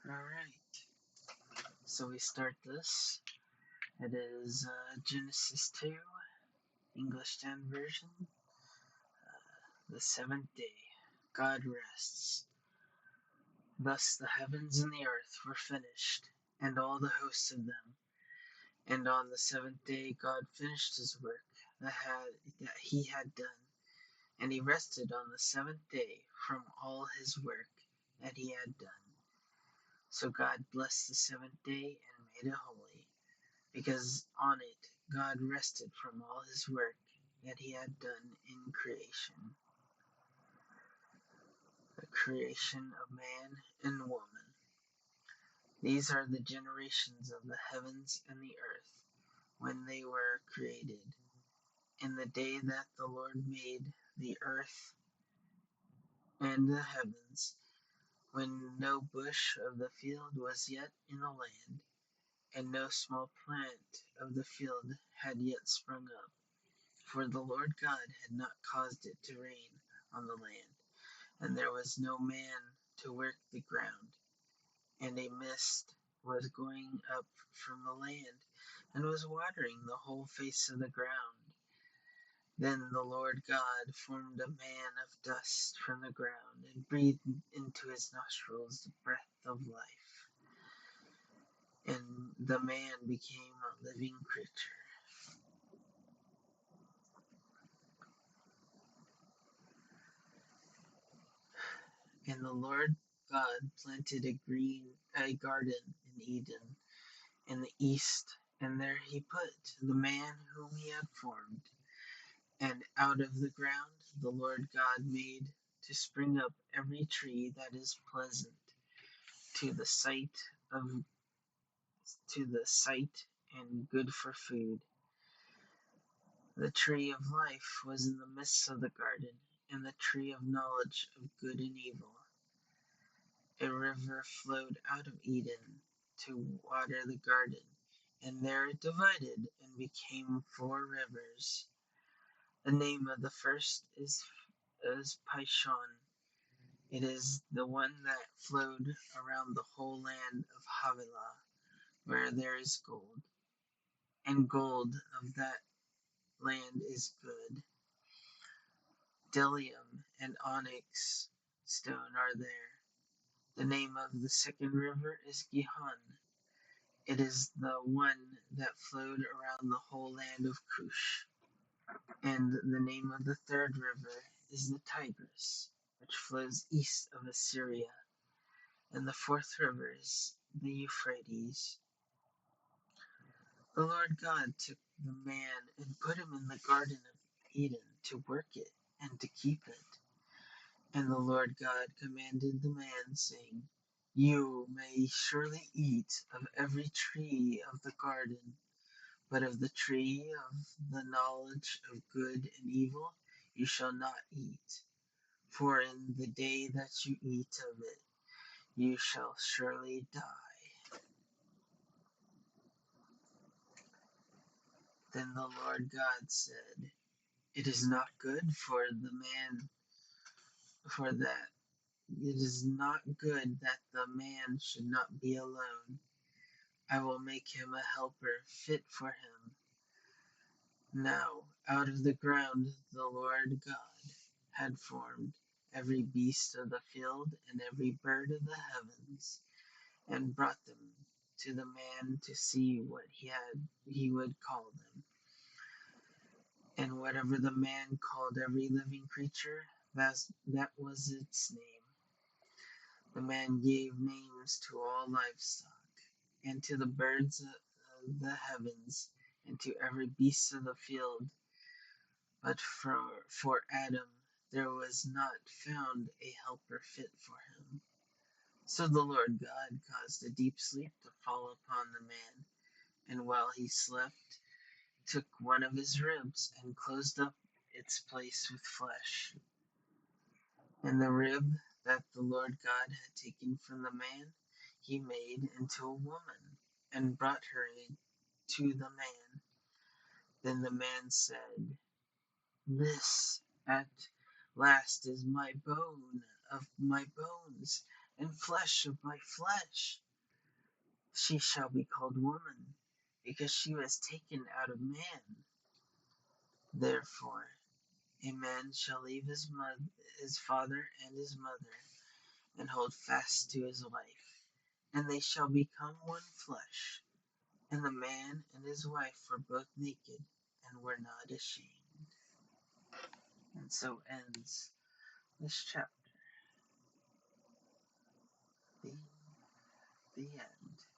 Alright, so we start this. It is Genesis 2, English Standard Version, the seventh day. God rests. Thus the heavens and the earth were finished, and all the hosts of them. And on the seventh day God finished his work that he had done, and he rested on the seventh day from all his work that he had done. So God blessed the seventh day and made it holy, because on it God rested from all his work that he had done in creation, the creation of man and woman. These are the generations of the heavens and the earth when they were created, in the day that the Lord made the earth and the heavens, when no bush of the field was yet in the land, and no small plant of the field had yet sprung up. For the Lord God had not caused it to rain on the land, and there was no man to work the ground. And a mist was going up from the land, and was watering the whole face of the ground. Then the Lord God formed a man of dust from the ground, and breathed into his nostrils the breath of life. And the man became a living creature. And the Lord God planted a garden in Eden in the east, and there he put the man whom he had formed. And out of the ground the Lord God made to spring up every tree that is pleasant to the sight of and good for food. The tree of life was in the midst of the garden, and the tree of knowledge of good and evil. A river flowed out of Eden to water the garden, and there it divided and became 4 rivers. The name of the first is Pishon. It is the one that flowed around the whole land of Havilah, where there is gold, and gold of that land is good. Bdellium and onyx stone are there. The name of the second river is Gihon. It is the one that flowed around the whole land of Cush. And the name of the third river is the Tigris, which flows east of Assyria. And the fourth river is the Euphrates. The Lord God took the man and put him in the garden of Eden to work it and to keep it. And the Lord God commanded the man, saying, You may surely eat of every tree of the garden, but of the tree of the knowledge of good and evil you shall not eat. For in the day that you eat of it, you shall surely die. Then the Lord God said, It is not good for the man, for that it is not good that the man should not be alone. I will make him a helper fit for him. Now, out of the ground the Lord God had formed every beast of the field and every bird of the heavens, and brought them to the man to see what he would call them. And whatever the man called every living creature, that was its name. The man gave names to all livestock, and to the birds of the heavens, and to every beast of the field. But for Adam there was not found a helper fit for him. So the Lord God caused a deep sleep to fall upon the man, and while he slept, took one of his ribs and closed up its place with flesh. And the rib that the Lord God had taken from the man, he made into a woman, and brought her to the man. Then the man said, This at last is my bone of my bones and flesh of my flesh. She shall be called woman, because she was taken out of man. Therefore, a man shall leave his father and his mother, and hold fast to his wife, and they shall become one flesh. And the man and his wife were both naked, and were not ashamed. And so ends this chapter. The, the end.